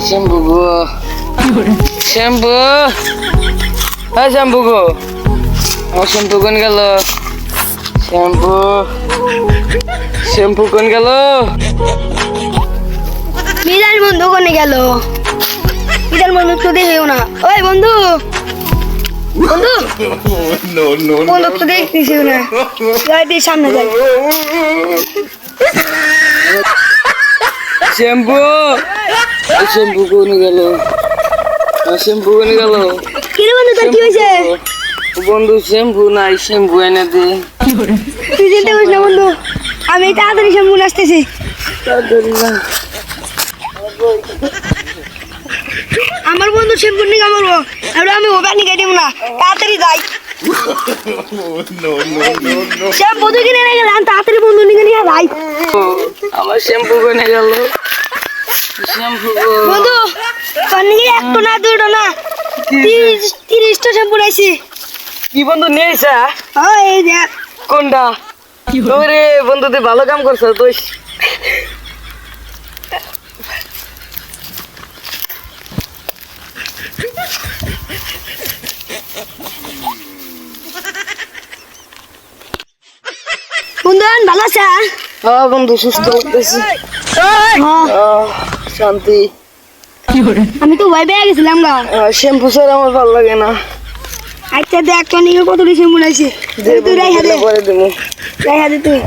shampoo গো shampoo হ্যাঁ shampoo গো আমার shampoo কোন গেল শ্যাম্পু শ্যাম্পু কোন গেল মিজান বন্ধু কোনে গেল মিজান বন্ধু তো দেখেও না ওই বন্ধু বন্ধু বন্ধু তো দেখতেছিও না যাই দিয়ে সামনে যাই শ্যাম্পু শ্যাম্পু কোন গেল শ্যাম্পু কোন গেল কিরে বন্ধু তোর কি হয়েছে বন্ধু শ্যাম্পু নাই শ্যাম্পু এনে দে তুই চিন্তা করিস না বন্ধু আমি তাড়াতাড়ি শ্যাম্পু আসতেছি আমার বন্ধু শ্যাম্পু নিয়ে কামড়বো আর আমি ওটা নিয়ে দিব না তাড়াতাড়ি যাই শ্যাম্পু তুই কিনে নিয়ে গেলাম তাড়াতাড়ি বন্ধু নিয়ে নিয়ে যাই আমার শ্যাম্পু কোন গেল শ্যাম্পু বন্ধু তোর নিয়ে একটা না দুটো না 30টা শ্যাম্পু নাইছি কি বন্ধু নিয়েছা এই দেখ কোনটা ওরে বন্ধু তুই ভালো কাম করছো তুই বন্ধু ভালো আছে হ্যাঁ বন্ধু সুস্থ হতেছি শান্তি আমি তো ভয় পেয়ে গেছিলাম গা শ্যাম্পু স্যার আমার ভালো লাগে না আচ্ছা দেখ তোর নিয়ে কতটি শ্যাম্পু নাইছি তুই রাই হাতে পরে দেবো রাই হাতে তুই